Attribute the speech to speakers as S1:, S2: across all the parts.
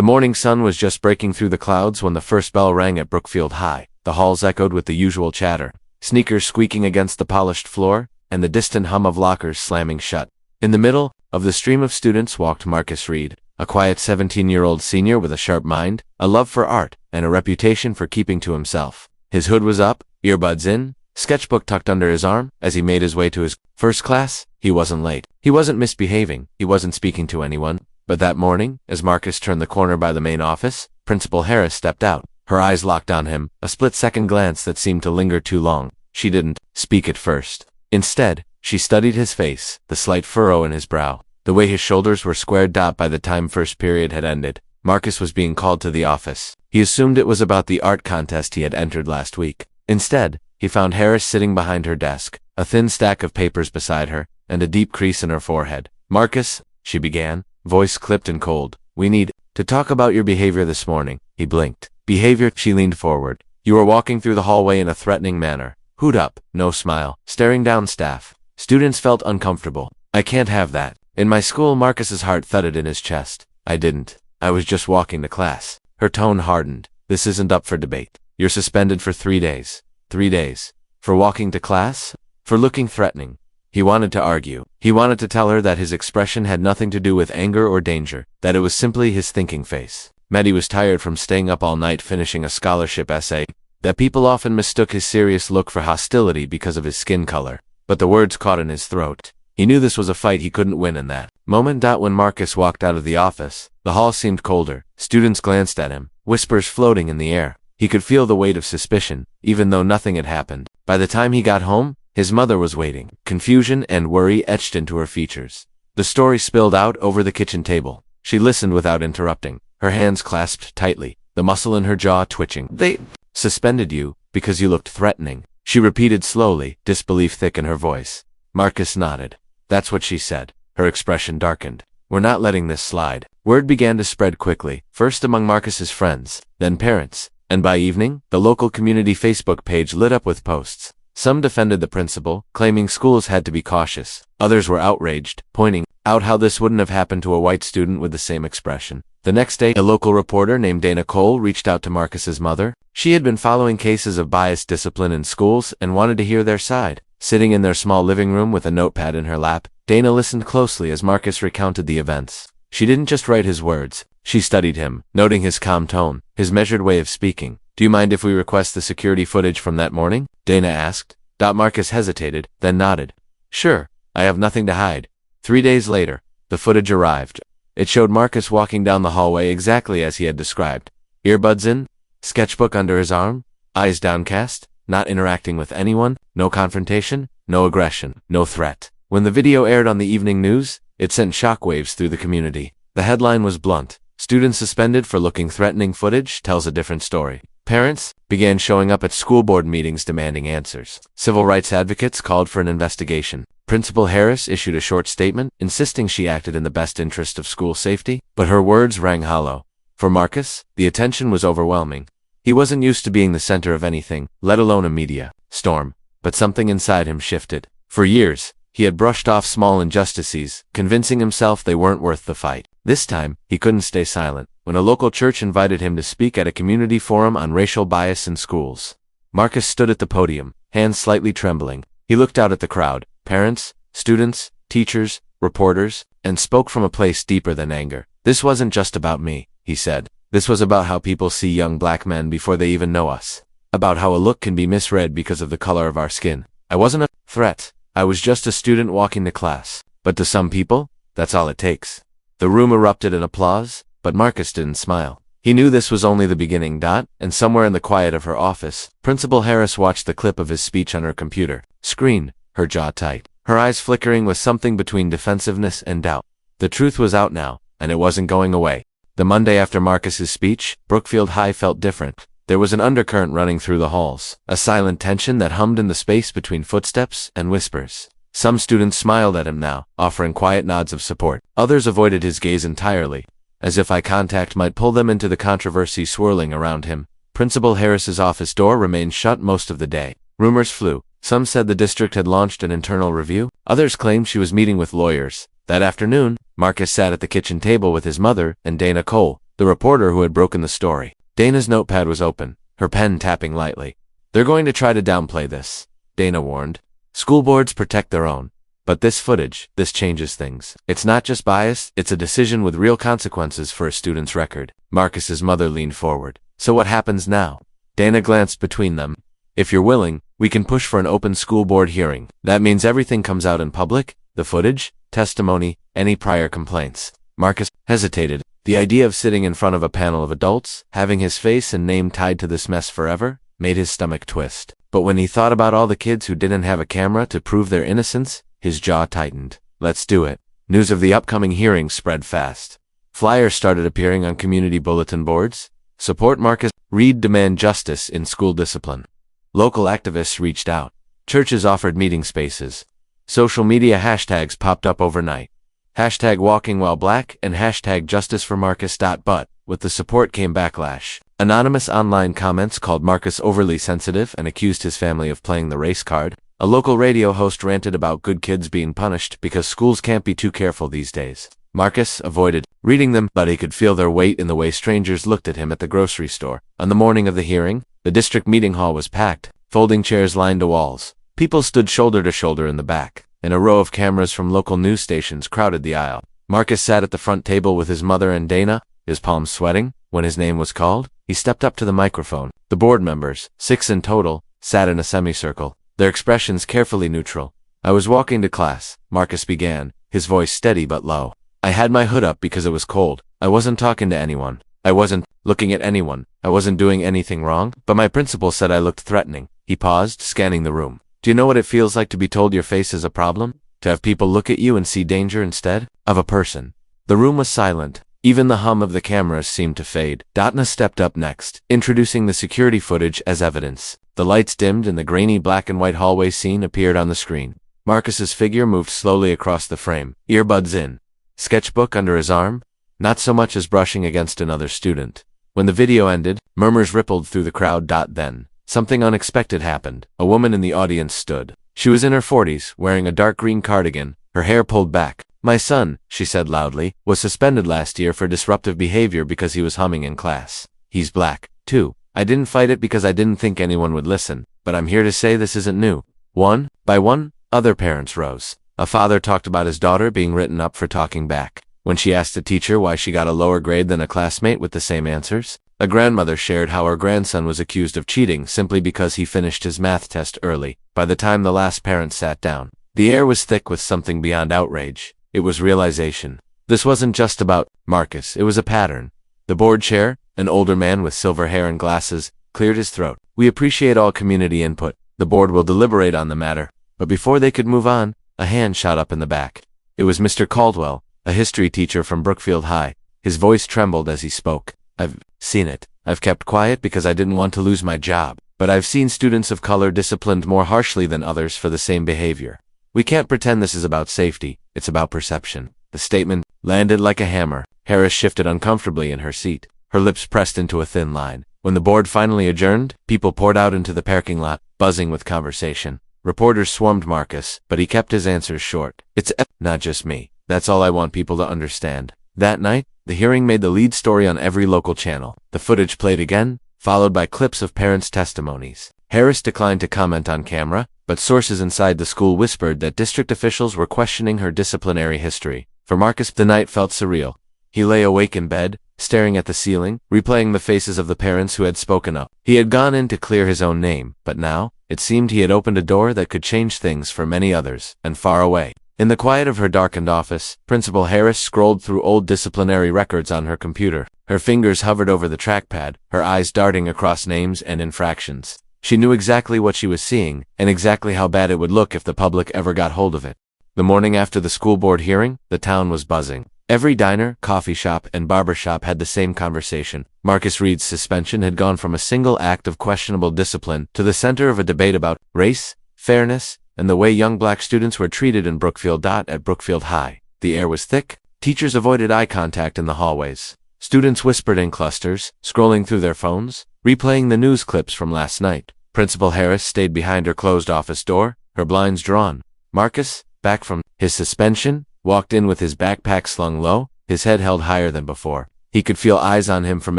S1: The morning sun was just breaking through the clouds when the first bell rang at Brookfield High. The halls echoed with the usual chatter, sneakers squeaking against the polished floor, and the distant hum of lockers slamming shut. In the middle of the stream of students walked Marcus Reed, a quiet 17-year-old senior with a sharp mind, a love for art, and a reputation for keeping to himself. His hood was up, earbuds in, sketchbook tucked under his arm. As he made his way to his first class, he wasn't late. He wasn't misbehaving. He wasn't speaking to anyone. But that morning, as Marcus turned the corner by the main office, Principal Harris stepped out. Her eyes locked on him, a split-second glance that seemed to linger too long. She didn't speak at first. Instead, she studied his face, the slight furrow in his brow, the way his shoulders were squared by the time first period had ended. Marcus was being called to the office. He assumed it was about the art contest he had entered last week. Instead, he found Harris sitting behind her desk, a thin stack of papers beside her, and a deep crease in her forehead. "Marcus," she began, voice clipped and cold, "we need to talk about your behavior this morning." He blinked. "Behavior?" She leaned forward. "You were walking through the hallway in a threatening manner. Hood up, no smile, staring down staff. Students felt uncomfortable. I can't have that. In my school." Marcus's heart thudded in his chest. "I didn't. I was just walking to class." Her tone hardened. "This isn't up for debate. You're suspended for 3 days. 3 days. For walking to class? For looking threatening." He wanted to argue. He wanted to tell her that his expression had nothing to do with anger or danger, that it was simply his thinking face. Maddie was tired from staying up all night finishing a scholarship essay, that people often mistook his serious look for hostility because of his skin color. But the words caught in his throat. He knew this was a fight he couldn't win in that moment. When Marcus walked out of the office, the hall seemed colder. Students glanced at him, whispers floating in the air. He could feel the weight of suspicion, even though nothing had happened. By the time he got home, his mother was waiting. Confusion and worry etched into her features. The story spilled out over the kitchen table. She listened without interrupting, her hands clasped tightly, the muscle in her jaw twitching. "They suspended you because you looked threatening," she repeated slowly, disbelief thick in her voice. Marcus nodded. "That's what she said." Her expression darkened. "We're not letting this slide." Word began to spread quickly, first among Marcus's friends, then parents, and by evening, the local community Facebook page lit up with posts. Some defended the principal, claiming schools had to be cautious. Others were outraged, pointing out how this wouldn't have happened to a white student with the same expression. The next day, a local reporter named Dana Cole reached out to Marcus's mother. She had been following cases of biased discipline in schools and wanted to hear their side. Sitting in their small living room with a notepad in her lap, Dana listened closely as Marcus recounted the events. She didn't just write his words. She studied him, noting his calm tone, his measured way of speaking. "Do you mind if we request the security footage from that morning?" Dana asked. Marcus hesitated, then nodded. "Sure, I have nothing to hide." 3 days later, the footage arrived. It showed Marcus walking down the hallway exactly as he had described. Earbuds in, sketchbook under his arm, eyes downcast, not interacting with anyone, no confrontation, no aggression, no threat. When the video aired on the evening news, it sent shockwaves through the community. The headline was blunt: "Student suspended for looking threatening. Footage tells a different story." Parents began showing up at school board meetings demanding answers. Civil rights advocates called for an investigation. Principal Harris issued a short statement, insisting she acted in the best interest of school safety, but her words rang hollow. For Marcus, the attention was overwhelming. He wasn't used to being the center of anything, let alone a media storm, but something inside him shifted. For years, he had brushed off small injustices, convincing himself they weren't worth the fight. This time, he couldn't stay silent. When a local church invited him to speak at a community forum on racial bias in schools, Marcus stood at the podium, hands slightly trembling. He looked out at the crowd, parents, students, teachers, reporters, and spoke from a place deeper than anger. "This wasn't just about me," he said. "This was about how people see young black men before they even know us. About how a look can be misread because of the color of our skin. I wasn't a threat. I was just a student walking to class. But to some people, that's all it takes." The room erupted in applause, but Marcus didn't smile. He knew this was only the beginning. And somewhere in the quiet of her office, Principal Harris watched the clip of his speech on her computer screen, her jaw tight, her eyes flickering with something between defensiveness and doubt. The truth was out now, and it wasn't going away. The Monday after Marcus's speech, Brookfield High felt different. There was an undercurrent running through the halls, a silent tension that hummed in the space between footsteps and whispers. Some students smiled at him now, offering quiet nods of support. Others avoided his gaze entirely, as if eye contact might pull them into the controversy swirling around him. Principal Harris's office door remained shut most of the day. Rumors flew. Some said the district had launched an internal review. Others claimed she was meeting with lawyers. That afternoon, Marcus sat at the kitchen table with his mother and Dana Cole. the reporter who had broken the story. Dana's notepad was open, her pen tapping lightly. "They're going to try to downplay this," Dana warned. "School boards protect their own. But this footage, this changes things. It's not just bias, it's a decision with real consequences for a student's record." Marcus's mother leaned forward. "So what happens now?" Dana glanced between them. "If you're willing, we can push for an open school board hearing. That means everything comes out in public, the footage, testimony, any prior complaints." Marcus hesitated. The idea of sitting in front of a panel of adults, having his face and name tied to this mess forever, made his stomach twist. But when he thought about all the kids who didn't have a camera to prove their innocence, his jaw tightened. "Let's do it." News of the upcoming hearing spread fast. Flyers started appearing on community bulletin boards. "Support Marcus. Read demand justice in school discipline." Local activists reached out. Churches offered meeting spaces. Social media hashtags popped up overnight. Hashtag walking while black and hashtag justice for Marcus. But with the support came backlash. Anonymous online comments called Marcus overly sensitive and accused his family of playing the race card. A local radio host ranted about good kids being punished because schools can't be too careful these days. Marcus avoided reading them, but he could feel their weight in the way strangers looked at him at the grocery store. On the morning of the hearing, the district meeting hall was packed. Folding chairs lined the walls. People stood shoulder to shoulder in the back, and a row of cameras from local news stations crowded the aisle. Marcus sat at the front table with his mother and Dana, his palms sweating. When his name was called, he stepped up to the microphone. The board members, 6 in total, sat in a semicircle, their expressions carefully neutral. "I was walking to class," Marcus began, his voice steady but low. "I had my hood up because it was cold. I wasn't talking to anyone. I wasn't looking at anyone. I wasn't doing anything wrong, but my principal said I looked threatening." He paused, scanning the room. "Do you know what it feels like to be told your face is a problem? To have people look at you and see danger instead of a person?" The room was silent. Even the hum of the cameras seemed to fade. Datna stepped up next, introducing the security footage as evidence. The lights dimmed and the grainy black and white hallway scene appeared on the screen. Marcus's figure moved slowly across the frame, earbuds in. Sketchbook under his arm, not so much as brushing against another student. When the video ended, murmurs rippled through the crowd. Then, something unexpected happened. A woman in the audience stood. She was in her 40s, wearing a dark green cardigan, her hair pulled back. "My son," she said loudly, "was suspended last year for disruptive behavior because he was humming in class. He's black, too. I didn't fight it because I didn't think anyone would listen, but I'm here to say this isn't new." One by one, other parents rose. A father talked about his daughter being written up for talking back. When she asked the teacher why she got a lower grade than a classmate with the same answers, a grandmother shared how her grandson was accused of cheating simply because he finished his math test early. By the time the last parent sat down, the air was thick with something beyond outrage. It was realization. This wasn't just about Marcus, it was a pattern. The board chair, an older man with silver hair and glasses, cleared his throat. "We appreciate all community input. The board will deliberate on the matter." But before they could move on, a hand shot up in the back. It was Mr. Caldwell, a history teacher from Brookfield High. His voice trembled as he spoke. "I've seen it. I've kept quiet because I didn't want to lose my job. But I've seen students of color disciplined more harshly than others for the same behavior. We can't pretend this is about safety, it's about perception." The statement landed like a hammer. Harris shifted uncomfortably in her seat, her lips pressed into a thin line. When the board finally adjourned, people poured out into the parking lot, buzzing with conversation. Reporters swarmed Marcus, but he kept his answers short. "It's not just me. That's all I want people to understand." That night, the hearing made the lead story on every local channel. The footage played again, followed by clips of parents' testimonies. Harris declined to comment on camera, but sources inside the school whispered that district officials were questioning her disciplinary history. For Marcus, the night felt surreal. He lay awake in bed, staring at the ceiling, replaying the faces of the parents who had spoken up. He had gone in to clear his own name, but now, it seemed he had opened a door that could change things for many others, and far away. In the quiet of her darkened office, Principal Harris scrolled through old disciplinary records on her computer. Her fingers hovered over the trackpad, her eyes darting across names and infractions. She knew exactly what she was seeing, and exactly how bad it would look if the public ever got hold of it. The morning after the school board hearing, the town was buzzing. Every diner, coffee shop, and barber shop had the same conversation. Marcus Reed's suspension had gone from a single act of questionable discipline to the center of a debate about race, fairness, and the way young black students were treated in Brookfield. At Brookfield High, the air was thick. Teachers avoided eye contact in the hallways. Students whispered in clusters, scrolling through their phones, replaying the news clips from last night. Principal Harris stayed behind her closed office door, her blinds drawn. Marcus, back from his suspension, walked in with his backpack slung low, his head held higher than before. He could feel eyes on him from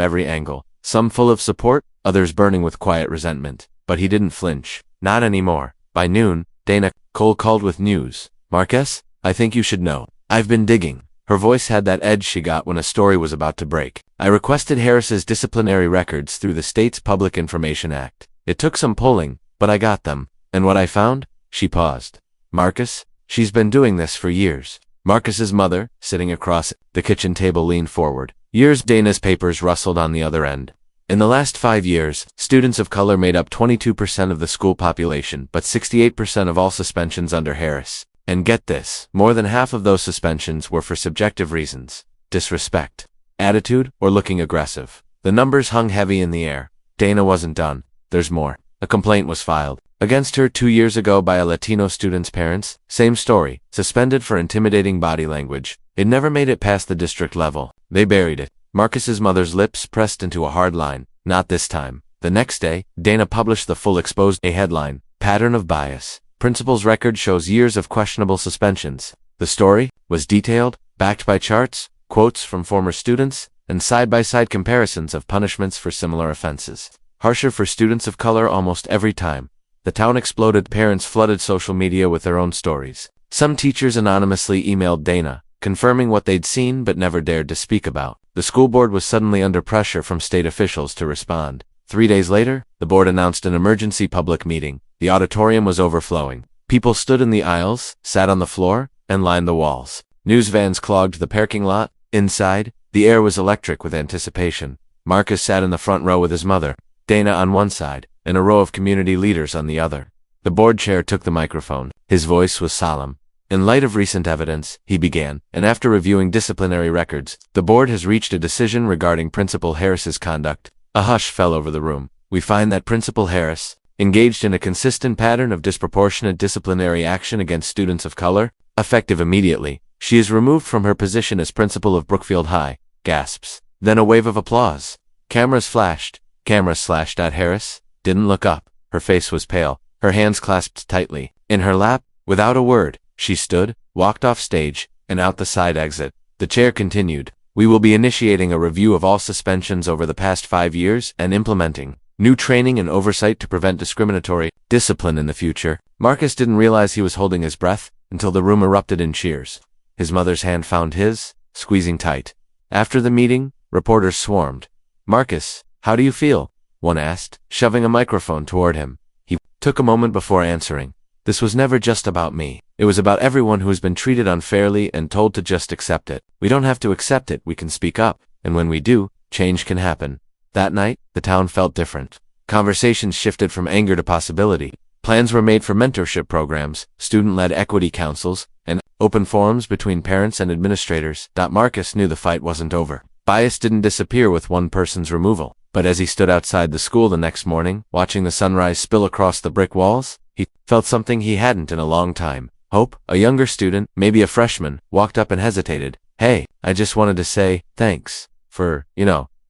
S1: every angle, some full of support, others burning with quiet resentment. But he didn't flinch. Not anymore. By noon, Dana cold called with news. "Marcus, I think you should know. I've been digging." Her voice had that edge she got when a story was about to break. "I requested Harris's disciplinary records through the state's Public Information Act. It took some pulling, but I got them. And what I found?" She paused. "Marcus, she's been doing this for years." Marcus's mother, sitting across the kitchen table, leaned forward. Years. Dana's papers rustled on the other end. "In the last 5 years, students of color made up 22% of the school population, but 68% of all suspensions under Harris. And get this, more than half of those suspensions were for subjective reasons: disrespect, attitude, or looking aggressive." The numbers hung heavy in the air. Dana wasn't done. "There's more. A complaint was filed against her 2 years ago by a Latino student's parents. Same story, suspended for intimidating body language. It never made it past the district level. They buried it." Marcus's mother's lips pressed into a hard line. "Not this time." The next day, Dana published the full exposed headline: "Pattern of Bias. Principal's record shows years of questionable suspensions." The story was detailed, backed by charts, quotes from former students, and side-by-side comparisons of punishments for similar offenses. Harsher for students of color almost every time. The town exploded. Parents flooded social media with their own stories. Some teachers anonymously emailed Dana, confirming what they'd seen but never dared to speak about. The school board was suddenly under pressure from state officials to respond. 3 days later, the board announced an emergency public meeting. The auditorium was overflowing. People stood in the aisles, sat on the floor, and lined the walls. News vans clogged the parking lot. Inside, the air was electric with anticipation. Marcus sat in the front row with his mother, Dana on one side, and a row of community leaders on the other. The board chair took the microphone. His voice was solemn. "In light of recent evidence," he began, "and after reviewing disciplinary records, the board has reached a decision regarding Principal Harris's conduct." A hush fell over the room. "We find that Principal Harris engaged in a consistent pattern of disproportionate disciplinary action against students of color, effective immediately. She is removed from her position as principal of Brookfield High." Gasps. Then a wave of applause. Cameras flashed. Cameras slashed at Harris. Didn't look up. Her face was pale, her hands clasped tightly. In her lap, without a word, she stood, walked off stage, and out the side exit. The chair continued. "We will be initiating a review of all suspensions over the past 5 years and implementing new training and oversight to prevent discriminatory discipline in the future." Marcus didn't realize he was holding his breath until the room erupted in cheers. His mother's hand found his, squeezing tight. After the meeting, reporters swarmed. "Marcus, how do you feel?" one asked, shoving a microphone toward him. He took a moment before answering. "This was never just about me. It was about everyone who has been treated unfairly and told to just accept it. We don't have to accept it, we can speak up. And when we do, change can happen." That night, the town felt different. Conversations shifted from anger to possibility. Plans were made for mentorship programs, student-led equity councils, and open forums between parents and administrators. Marcus knew the fight wasn't over. Bias didn't disappear with one person's removal. But as he stood outside the school the next morning, watching the sunrise spill across the brick walls, he felt something he hadn't in a long time. Hope, a younger student, maybe a freshman, walked up and hesitated. "Hey, I just wanted to say thanks for,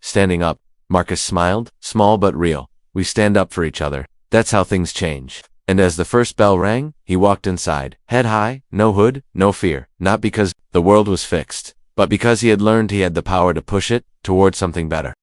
S1: standing up." Marcus smiled, small but real. "We stand up for each other. That's how things change." And as the first bell rang, he walked inside, head high, no hood, no fear. Not because the world was fixed, but because he had learned he had the power to push it toward something better.